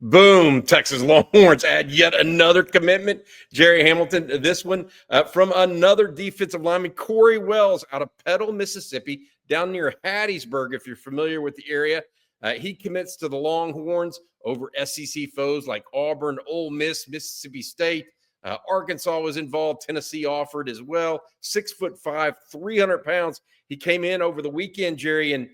Boom, Texas Longhorns add yet another commitment. Gerry Hamilton, this one from another defensive lineman, Corey Wells out of Petal, Mississippi, down near Hattiesburg, if you're familiar with the area. He commits to the Longhorns over SEC foes like Auburn, Ole Miss, Mississippi State. Arkansas was involved. Tennessee offered as well. 6'5", 300 pounds. He came in over the weekend, Jerry, and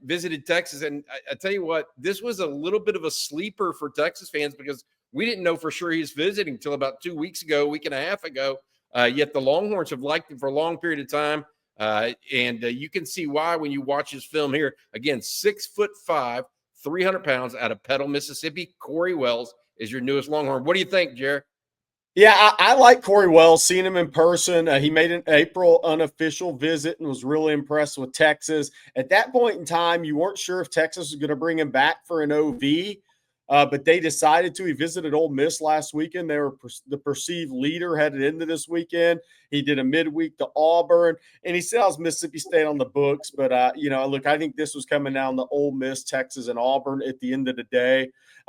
visited Texas. And I tell you what, this was a little bit of a sleeper for Texas fans because we didn't know for sure he was visiting until about 2 weeks ago, week and a half ago. Yet the Longhorns have liked him for a long period of time. And you can see why when you watch his film here. Again, 6'5", 300 pounds out of Petal, Mississippi. Corey Wells is your newest Longhorn. What do you think, Jerry? Yeah, I like Corey Wells, seeing him in person. He made an April unofficial visit and was really impressed with Texas. At that point in time, you weren't sure if Texas was going to bring him back for an OV, but they decided to. He visited Ole Miss last weekend. They were the perceived leader headed into this weekend. He did a midweek to Auburn, and he still has Mississippi State on the books. But, look, I think this was coming down to Ole Miss, Texas, and Auburn at the end of the day.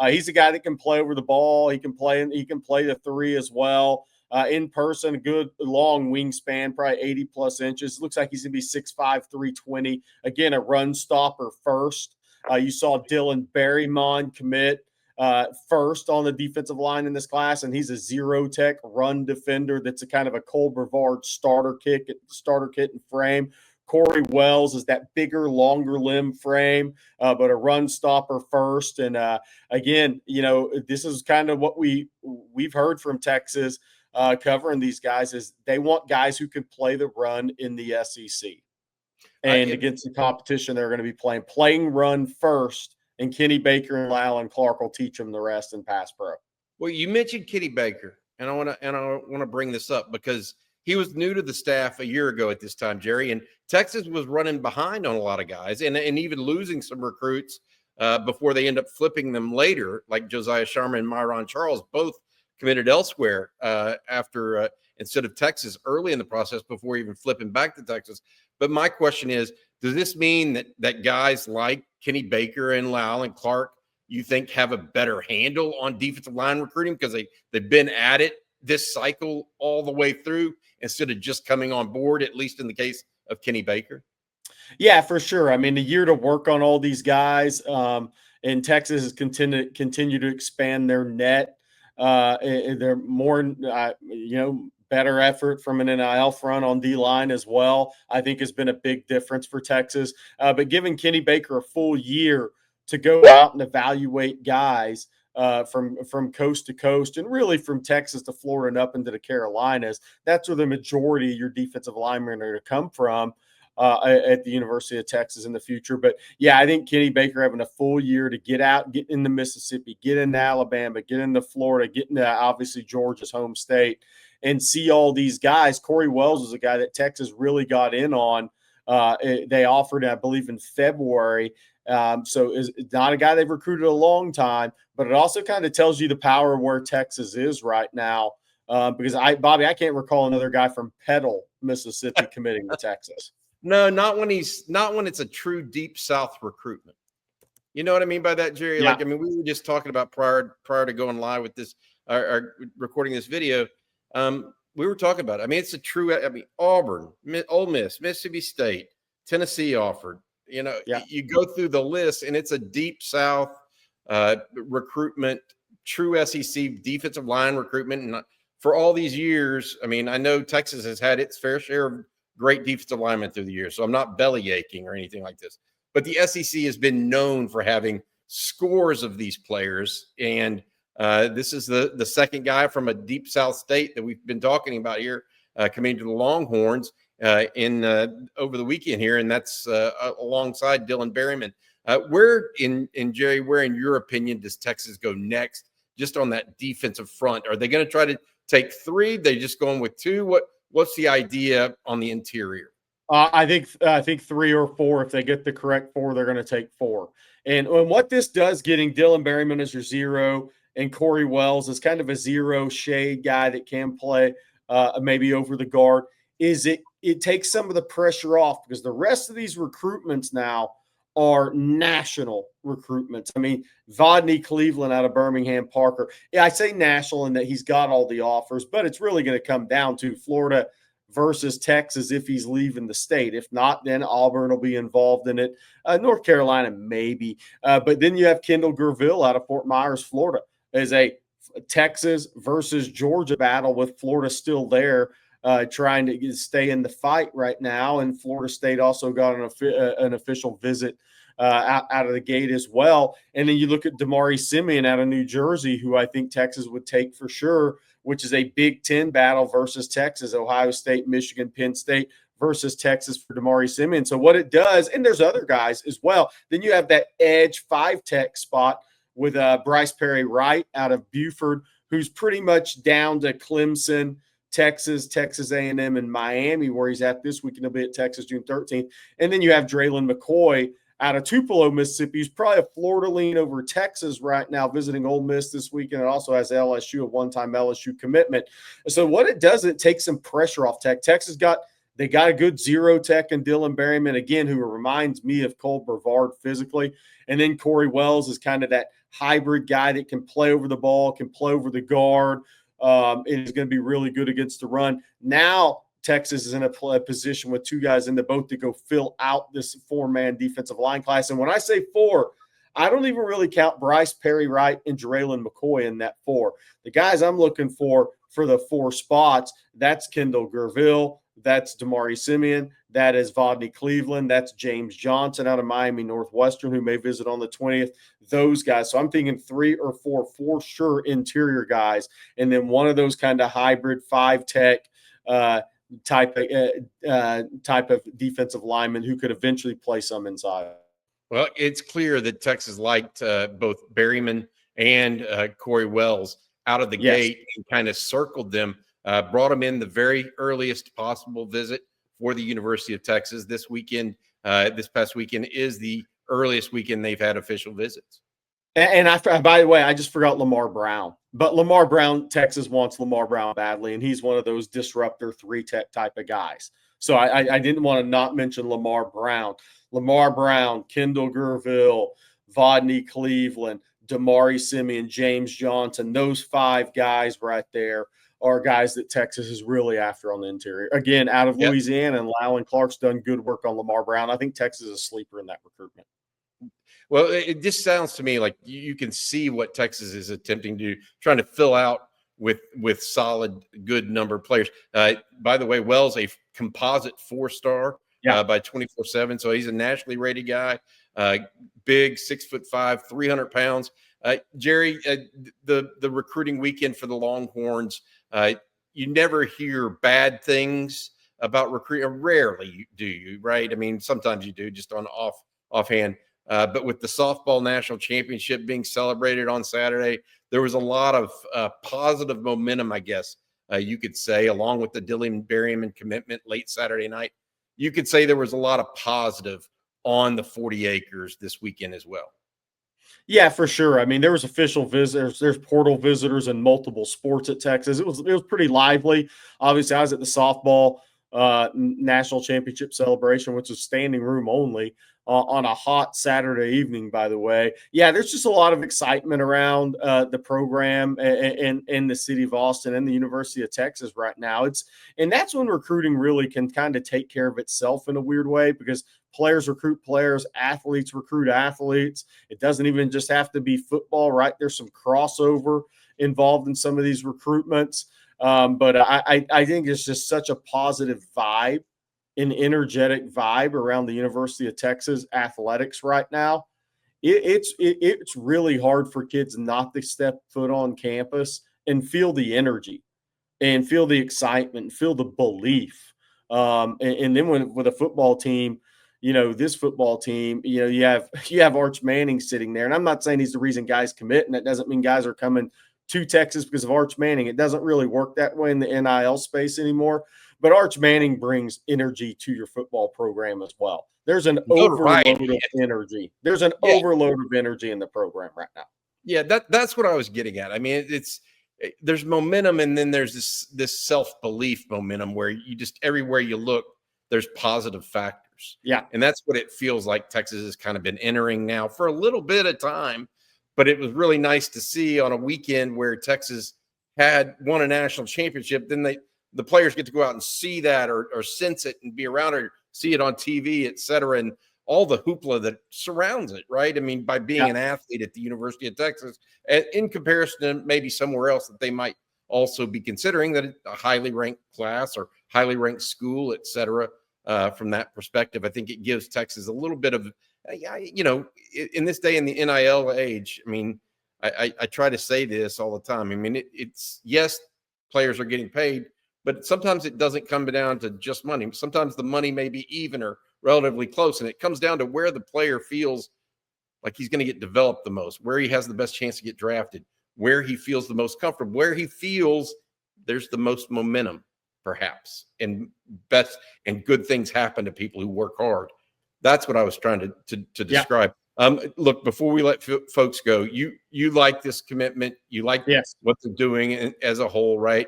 He's a guy that can play over the ball. He can play the three as well. In person, a good long wingspan, probably 80-plus inches. Looks like he's going to be 6'5", 320. Again, a run stopper first. You saw Dylan Berrymon commit first on the defensive line in this class, and he's a zero-tech run defender that's a kind of a Cole Brevard starter kit and frame. Corey Wells is that bigger, longer limb frame, but a run stopper first. And again, this is kind of what we've heard from Texas covering these guys is they want guys who can play the run in the SEC. And against the competition, they're going to be playing run first. And Kenny Baker and Alan Clark will teach them the rest in pass pro. Well, you mentioned Kenny Baker, and I want to bring this up because he was new to the staff a year ago at this time, Jerry, and Texas was running behind on a lot of guys and even losing some recruits before they end up flipping them later, like Josiah Sharma and Myron Charles, both committed elsewhere after instead of Texas early in the process before even flipping back to Texas. But my question is, does this mean that guys like Kenny Baker and Lyle and Clark, you think, have a better handle on defensive line recruiting because they've been at it this cycle all the way through instead of just coming on board, at least in the case of Kenny Baker? Yeah, for sure. I mean, a year to work on all these guys, and Texas has continued to expand their net. They're more, better effort from an NIL front on D-line as well, I think has been a big difference for Texas. But giving Kenny Baker a full year to go out and evaluate guys from coast to coast and really from Texas to Florida and up into the Carolinas, that's where the majority of your defensive linemen are going to come from at the University of Texas in the future. But, yeah, I think Kenny Baker having a full year to get out, get into Mississippi, get into Alabama, get into Florida, get into obviously Georgia's home state, and see all these guys. Corey Wells was a guy that Texas really got in on. They offered, I believe, in February. So is not a guy they've recruited a long time, but it also kind of tells you the power of where Texas is right now. Because Bobby, I can't recall another guy from Petal, Mississippi committing to Texas. No, not when it's a true deep South recruitment. You know what I mean by that, Jerry? Yeah. Like, I mean, we were just talking about prior to going live with this, or recording this video. We were talking about it. I mean, it's a true, Auburn, Ole Miss, Mississippi State, Tennessee offered. You go through the list, and it's a deep South recruitment, true SEC defensive line recruitment. And for all these years, I mean, I know Texas has had its fair share of great defensive linemen through the years, so I'm not belly aching or anything like this. But the SEC has been known for having scores of these players, and this is the second guy from a deep South state that we've been talking about here coming to the Longhorns over the weekend here, and that's alongside Dylan Berryman. Where in your opinion does Texas go next, just on that defensive front? Are they going to try to take three? They just going with two? What's the idea on the interior? I think 3 or 4. If they get the correct 4, they're going to take 4. And what this does, getting Dylan Berryman as your zero and Corey Wells is kind of a zero shade guy that can play maybe over the guard, is it takes some of the pressure off, because the rest of these recruitments now are national recruitments. I mean, Vodney Cleveland out of Birmingham, Parker. Yeah, I say national in that he's got all the offers, but it's really going to come down to Florida versus Texas if he's leaving the state. If not, then Auburn will be involved in it. North Carolina, maybe. But then you have Kendall Gerville out of Fort Myers, Florida, as a Texas versus Georgia battle with Florida still there. Trying to stay in the fight right now. And Florida State also got an official visit out of the gate as well. And then you look at Damari Simeon out of New Jersey, who I think Texas would take for sure, which is a Big Ten battle versus Texas, Ohio State, Michigan, Penn State versus Texas for Damari Simeon. So what it does, and there's other guys as well. Then you have that edge 5-tech spot with Bryce Perry Wright out of Buford, who's pretty much down to Clemson, Texas, Texas A&M, and Miami, where he's at this weekend. He'll be at Texas June 13th. And then you have Draylon McCoy out of Tupelo, Mississippi. He's probably a Florida lean over Texas right now, visiting Ole Miss this weekend. It also has LSU, a one-time LSU commitment. So what it does, it takes some pressure off Tech. Texas got a good zero tech and Dylan Berryman, again, who reminds me of Cole Brevard physically. And then Corey Wells is kind of that hybrid guy that can play over the ball, can play over the guard, and is going to be really good against the run. Now Texas is in a position with two guys in the boat to go fill out this 4-man defensive line class. And when I say 4, I don't even really count Bryce Perry Wright and Draylon McCoy in that 4. The guys I'm looking for the 4 spots, that's Kendall Gerville, that's Damari Simeon, that is Vodney Cleveland, that's James Johnson out of Miami Northwestern, who may visit on the 20th. Those guys. So I'm thinking 3 or 4 for sure interior guys, and then one of those kind of hybrid 5-tech type of defensive lineman who could eventually play some inside. Well, it's clear that Texas liked both Berryman and Corey Wells out of the gate and kind of circled them, brought them in the very earliest possible visit for the University of Texas. This weekend, this past weekend, is the earliest weekend they've had official visits. And by the way, I just forgot Lamar Brown. But Lamar Brown, Texas wants Lamar Brown badly, and he's one of those disruptor 3-tech type of guys. So I didn't want to not mention Lamar Brown. Lamar Brown, Kendall Gerville, Vodney Cleveland, Damari Simeon, James Johnson, those 5 guys right there are guys that Texas is really after on the interior. Again, out of Louisiana, and Lowen Clark's done good work on Lamar Brown. I think Texas is a sleeper in that recruitment. Well, it just sounds to me like you can see what Texas is attempting to do, trying to fill out with solid, good number of players. By the way, Wells, a composite 4-star by 24/7, so he's a nationally rated guy. Big, 6'5", 300 pounds. Jerry, the recruiting weekend for the Longhorns, you never hear bad things about recruiting. Rarely do you, right? I mean, sometimes you do, just on offhand. But with the softball national championship being celebrated on Saturday, there was a lot of positive momentum, I guess you could say, along with the Dylan Berryman commitment late Saturday night. You could say there was a lot of positive on the 40 acres this weekend as well. Yeah, for sure. I mean, there was official visitors, there's portal visitors in multiple sports at Texas. It was pretty lively. Obviously, I was at the softball national championship celebration, which was standing room only on a hot Saturday evening, by the way. Yeah, there's just a lot of excitement around the program in the city of Austin and the University of Texas right now. And that's when recruiting really can kind of take care of itself in a weird way, because players recruit players, athletes recruit athletes. It doesn't even just have to be football, right? There's some crossover involved in some of these recruitments. But I think it's just such a positive vibe, an energetic vibe around the University of Texas athletics right now. It's really hard for kids not to step foot on campus and feel the energy and feel the excitement and feel the belief. And then with a football team, this football team, you have Arch Manning sitting there. And I'm not saying he's the reason guys commit, and that doesn't mean guys are coming to Texas because of Arch Manning. It doesn't really work that way in the NIL space anymore. But Arch Manning brings energy to your football program as well. There's an overload of energy. There's an overload of energy in the program right now. Yeah, that's what I was getting at. I mean, there's momentum, and then there's this self-belief momentum where you just, everywhere you look, there's positive factors. years. Yeah. And that's what it feels like Texas has kind of been entering now for a little bit of time. But it was really nice to see on a weekend where Texas had won a national championship. Then the players get to go out and see that or sense it and be around it, or see it on TV, et cetera. And all the hoopla that surrounds it, right? I mean, by being an athlete at the University of Texas, in comparison to maybe somewhere else that they might also be considering that a highly ranked class or highly ranked school, et cetera. From that perspective, I think it gives Texas a little bit of, in this day in the NIL age, I mean, I try to say this all the time. I mean, it's yes, players are getting paid, but sometimes it doesn't come down to just money. Sometimes the money may be even or relatively close, and it comes down to where the player feels like he's going to get developed the most, where he has the best chance to get drafted, where he feels the most comfortable, where he feels there's the most momentum, perhaps, and best and good things happen to people who work hard. That's what I was trying to describe. Look, before we let folks go, you like this commitment, you like what they're doing as a whole, right?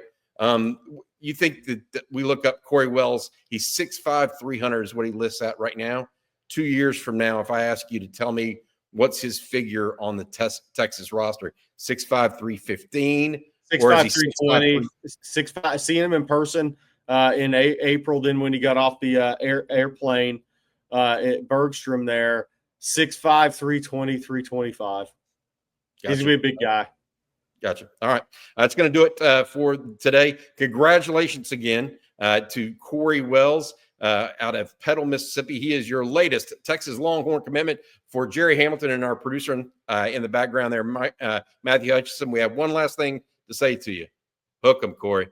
You think that we look up Corey Wells, he's 6'5", 300 is what he lists at right now. 2 years from now, if I ask you to tell me what's his figure on the Texas roster, 6'5", 315, 6'5", 320, 6'5", seeing him in person in April, then when he got off the airplane at Bergstrom there, 6'5", 320, 325. Gotcha. He's going to be a big guy. Gotcha. All right. That's going to do it for today. Congratulations again to Corey Wells out of Petal, Mississippi. He is your latest Texas Longhorn commitment. For Gerry Hamilton and our producer in the background there, Matthew Hutchinson, we have one last thing to say to you. Hook 'em, Corey.